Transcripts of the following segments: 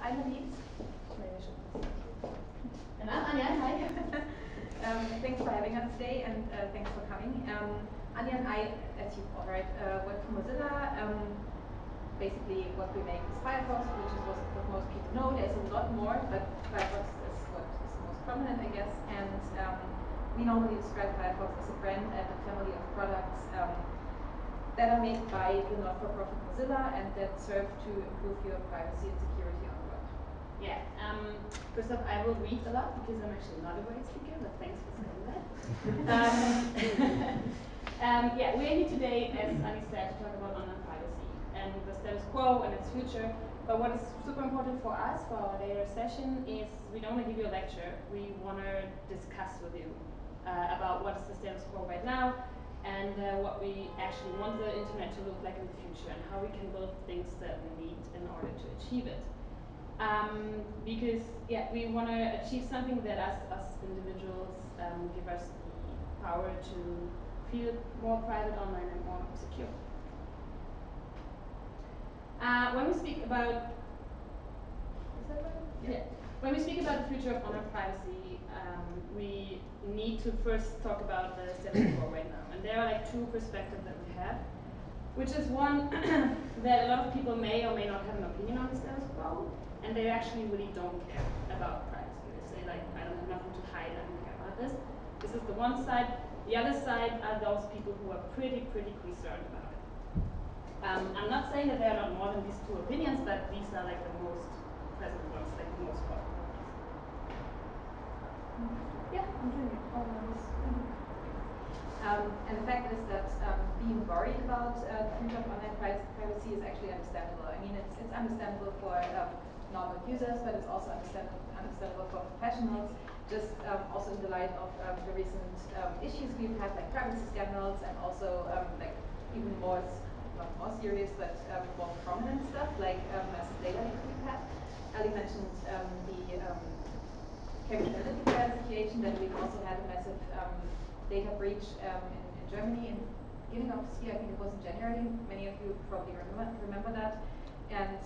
I'm the lead. Maybe I should present you. And I'm Anja, hi. Thanks for having us today, and thanks for coming. Anja and I, as you've all heard, work for Mozilla. Basically, what we make is Firefox, which is what most people know. There's a lot more, but Firefox is what is the most prominent, I guess. And we normally describe Firefox as a brand and a family of products that are made by the not-for-profit Mozilla and that serve to improve your privacy and security on the web. Yeah, first off, I will read a lot because I'm actually not a great speaker, but thanks for saying that. Yeah, we're here today, as Annie said, to talk about online privacy and the status quo and its future. But what is super important for us, for our later session, is we don't want to give you a lecture. We want to discuss with you about what is the status quo right now and what we actually want the internet to look like in the future and how we can build things that we need in order to achieve it. Because yeah, we want to achieve something that us individuals give us the power to feel more private online and more secure. When we speak about when we speak about the future of online privacy, we need to first talk about the status quo right now. And there are like two perspectives that we have, which is one that a lot of people may or may not have an opinion on the status quo, and they actually really don't care about privacy. They say like, I don't have nothing to hide, I don't care about this. This is the one side. The other side are those people who are pretty concerned about it. I'm not saying that there are not more than these two opinions, but these are like the most present ones, like the most popular ones. Yeah, I'm doing it. And the fact is that being worried about the future of online privacy is actually understandable. I mean, it's understandable for normal users, but it's also understandable for professionals. Just also in the light of the recent issues we've had, like privacy scandals, and also like even more, not more serious, but more prominent stuff, like massive data leaks we've had. Ali mentioned the Cambridge Analytica situation, that we've also had a massive data breach in Germany in the beginning of this year. I think it was in January. Many of you probably remember that. And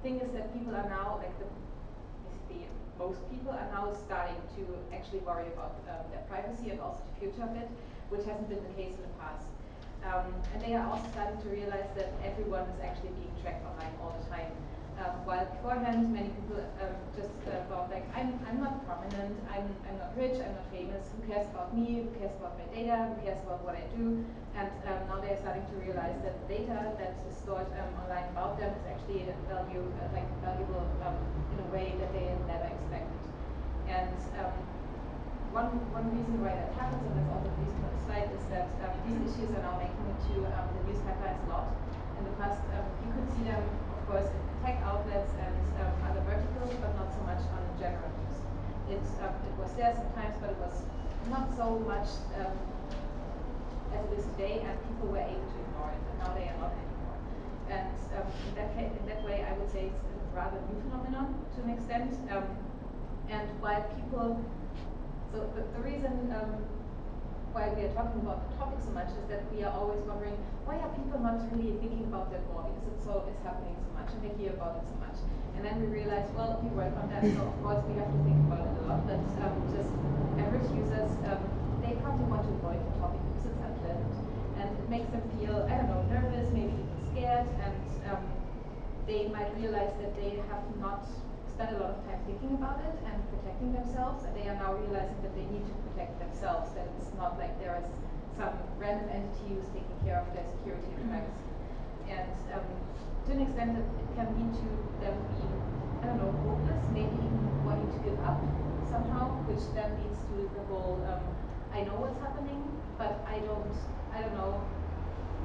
thing is that people are now, like basically most people are now starting to actually worry about their privacy and also the future of it, which hasn't been the case in the past. And they are also starting to realize that everyone is actually being tracked online all the time. While beforehand, many people just thought like, I'm not prominent, I'm not rich, I'm not famous, who cares about me, who cares about my data, who cares about what I do? And now they're starting to realize that the data that is stored online about them is actually valuable in a way that they never expected. And one reason why that happens, and that's also the reason for the slide, is that these issues are now making it to the news headlines a lot. In the past, you could see them, of course, in tech outlets and other verticals, but not so much on general news. It was there sometimes, but it was not so much as it is today, and people were able to ignore it, and now they are not anymore. And in that way, I would say it's a rather new phenomenon to an extent. And while people, so the reason why we are talking about the topic so much is that we are always wondering, why are people not really thinking about that more, because it's happening so much and they hear about it so much. And then we realize, well, we work on that, so of course we have to think about it a lot, but just average users, they probably want to avoid the topic because it's unpleasant. And it makes them feel, I don't know, nervous, maybe even scared, and they might realize that they have not spent a lot of time thinking about it and protecting themselves, and they are now realizing that they need to protect themselves, that it's not like there is some random entity who's taking care of their security and privacy. And to an extent, it can lead to them being, I don't know, hopeless, maybe even wanting to give up somehow, which then leads to the whole, I know what's happening, but I don't know,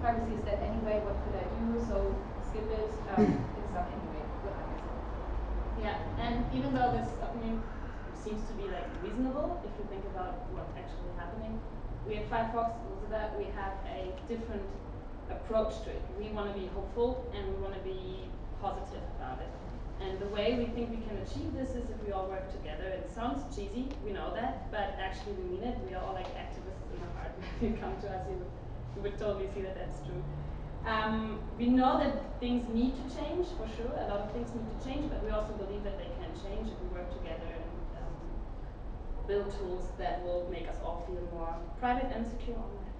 privacy is dead anyway, what could I do, so skip it, it's done anyway, good on myself. Yeah, and even though this opinion seems to be like reasonable, if you think about what's actually happening, we at Firefox, Mozilla, we have a different approach to it. We want to be hopeful and we want to be positive about it. And the way we think we can achieve this is if we all work together. It sounds cheesy, we know that, but actually we mean it. We are all like activists in the heart. If you come to us, you would totally see that that's true. We know that things need to change, for sure. A lot of things need to change, but we also believe that they can change if we work together and build tools that will make us all feel more private and secure online.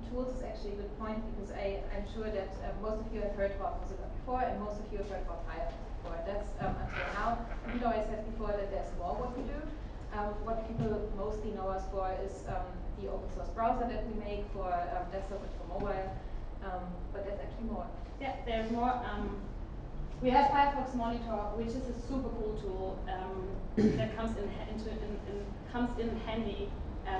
Tools is actually a good point, because I'm sure that most of you have heard about Mozilla before, and most of you have heard about Firefox before. That's until now. Even though I said before that there's more what we do, what people mostly know us for is the open source browser that we make for desktop and for mobile. But there's actually more. Yeah, there's more. We have Firefox Monitor, which is a super cool tool that comes in handy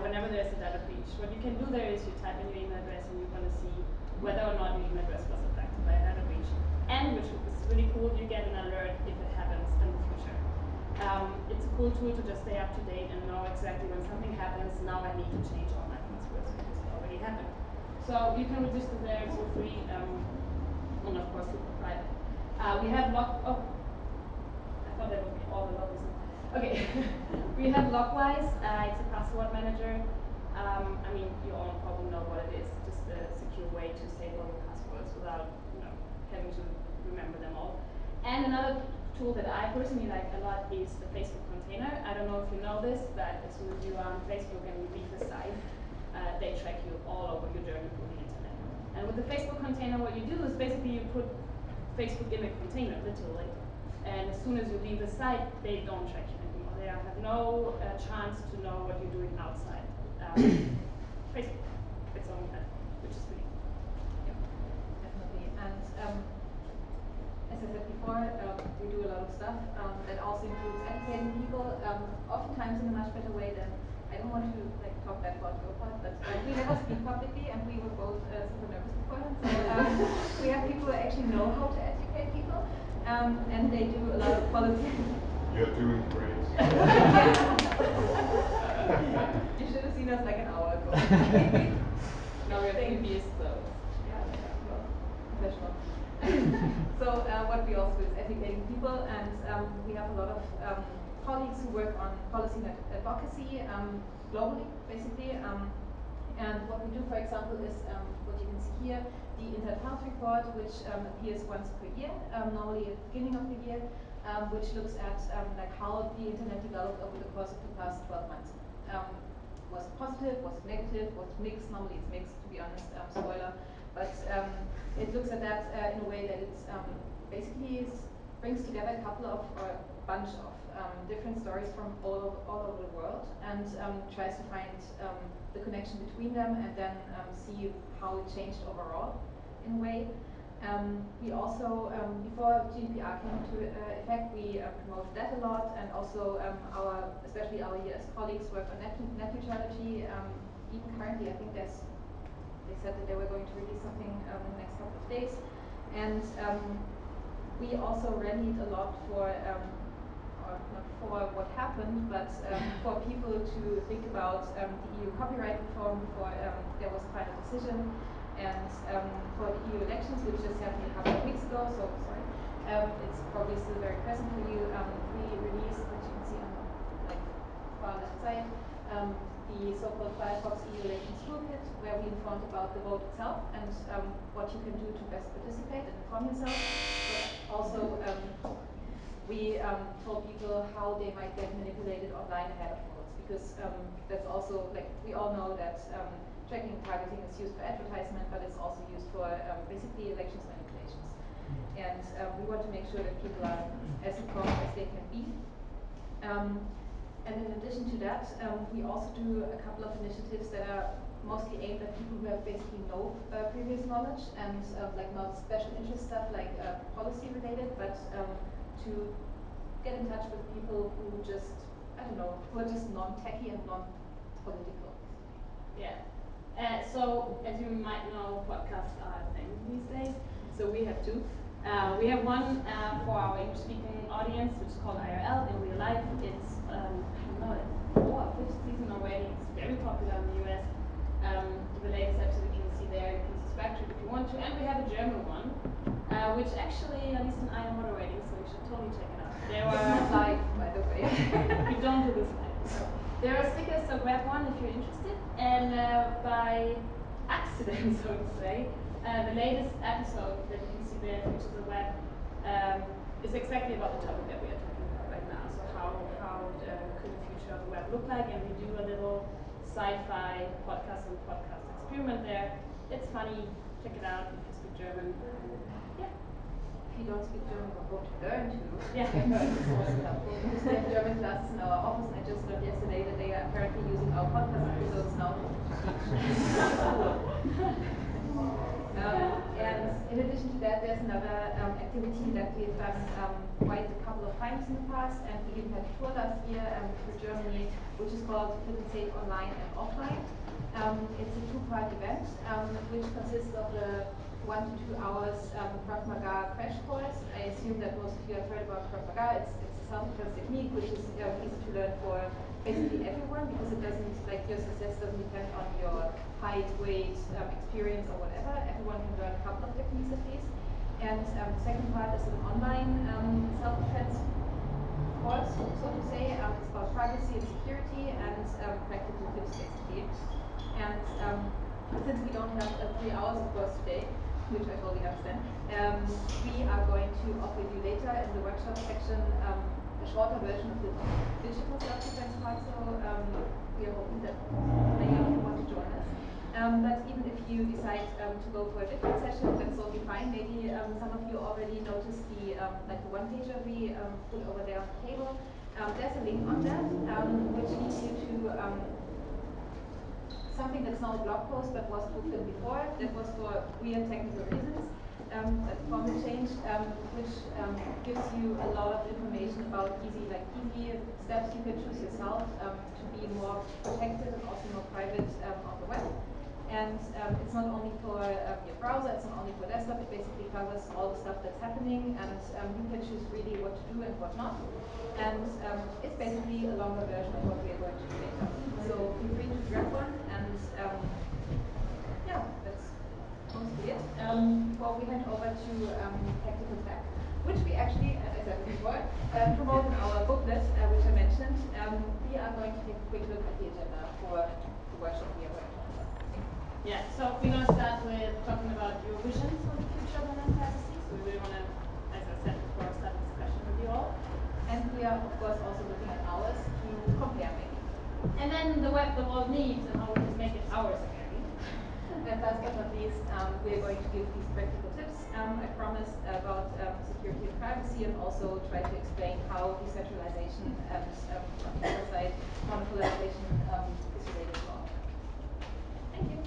whenever there's a data breach. What you can do there is you type in your email address and you're going to see whether or not your email address was affected by a data breach. And which is really cool, you get an alert if it happens in the future. It's a cool tool to just stay up to date and know exactly when something happens. Now I need to change all my passwords because it already happened. So you can register there, it's for free, and of course super private. We have I thought that would be all the logos. Okay, we have Lockwise. It's a password manager. I mean, you all probably know what it is. Just a secure way to save all your passwords without, having to remember them all. And another tool that I personally like a lot is the Facebook container. I don't know if you know this, but as soon as you are on Facebook and you leave the site, they track you all over your journey through the internet. And with the Facebook container, what you do is basically you put Facebook in a container, literally. And as soon as you leave the site, they don't track you anymore. They have no chance to know what you're doing outside Facebook, its own platform, which is really cool. Yeah, definitely. And as I said before, we do a lot of stuff that also includes educating people, oftentimes in a much better way than, I don't want to talk bad about your part, but we never speak publicly, and we were both super nervous beforehand. So we have people who actually know how to educate people, and they do a lot of policy. You're doing great. You should have seen us like an hour ago. Now we're previous, so yeah, well, professional. So what we also do is educating people, and we have a lot of colleagues who work on policy advocacy globally, basically. And what we do, for example, is what you can see here, the Internet Health Report, which appears once per year, normally at the beginning of the year, which looks at how the internet developed over the course of the past 12 months. Was it positive? Was it negative? Was it mixed? Normally it's mixed, to be honest, spoiler. But it looks at that in a way that it basically brings together a couple of, or a bunch of different stories from all over the world, and tries to find the connection between them, and then see how it changed overall in a way. We also, before GDPR came into effect, we promoted that a lot, and also especially our US colleagues work on net neutrality. Even currently, I think they said that they were going to release something in the next couple of days. And we also rallied a lot for, or not for what happened, but for people to think about the EU copyright reform before there was a final decision. And for the EU elections, which just happened a couple of weeks ago, so sorry, it's probably still very present for you. We released, which you can see on the far left side, the so-called Firefox EU elections toolkit, where we informed about the vote itself and what you can do to best participate and inform yourself. But also, we told people how they might get manipulated online ahead of votes, because that's also, we all know that tracking and targeting is used for advertisement, but it's also used for basically elections manipulations. And we want to make sure that people are as informed as they can be. And in addition to that, we also do a couple of initiatives that are mostly aimed at people who have basically no previous knowledge, and not special interest stuff like policy related, but to get in touch with people who just, I don't know, who are just non-techie and non-political. yeah. So, as you might know, podcasts are a thing these days. So we have two. We have one for our English-speaking audience, which is called IRL, in real life. It's, I don't know, it's 4th or 5th season already. It's very popular in the US. The latest episode you can see there. You can subscribe to it if you want to. And we have a German one, which actually, Alice and I are moderating, so you should totally check it out. It's not live, by the way. We don't do this live. So. There are stickers, so grab one if you're interested. And by accident, so to say, The latest episode that you can see there, Futures of the Web, is exactly about the topic that we are talking about right now. So how could the future of the web look like? And we do a little sci-fi podcast and podcast experiment there. It's funny. Check it out if you speak German. Yeah. If you don't speak German or hope to learn to, Yeah. it's also helpful. Because we have German classes in our office, and I just learned yesterday that they are apparently using our podcast episodes now to teach school. And in addition to that, there's another activity that we've done quite a couple of times in the past, and we even had a tour last year through Germany, which is called Fit and Safe Online and Offline. It's a two-part event, which consists of the 1 to 2 hours Krav Maga crash course. I assume that most of you have heard about Krav Maga. It's a self-defense technique which is easy to learn for basically everyone, because it doesn't, like, your success doesn't depend on your height, weight, experience, or whatever. Everyone can learn a couple of techniques at least. And the second part is an online self-defense course, so to say. It's about privacy and security and practical tips, basically. And since we don't have 3 hours of course today, which I totally understand, we are going to offer you later in the workshop section a shorter version of the digital self-defense part. So we are hoping that many of you want to join us. But even if you decide to go for a different session, that's totally fine. Maybe some of you already noticed the like the one-pager we put over there on the table. There's a link on that which leads you to something that's now a blog post but was fulfilled before. That was for weird technical reasons. That's climate change, which gives you a lot of information about easy steps you can choose yourself to be more protected and also more private on the web. And it's not only for your browser, it's not only for desktop, it basically covers all the stuff that's happening, and you can choose really what to do and what not. And it's basically a longer version of what we are going to do later. So feel free to grab one, and yeah, that's mostly it. Before we hand over to Technical Tech, which we actually, as I said before, promote in our booklet, which I mentioned, we are going to take a quick look at the agenda for the workshop we are going to offer. Yeah, so we're going to start with talking about your visions for the future of online privacy. So we really want to, as I said before, start a discussion with you all. And we are, of course, also looking at ours to compare, maybe. And then the web the world needs and how we can make it ours again. And last but not least, we are going to give these practical tips, I promised, about security and privacy, and also try to explain how decentralization and, on the other side, monopolization is related to all of that. Thank you.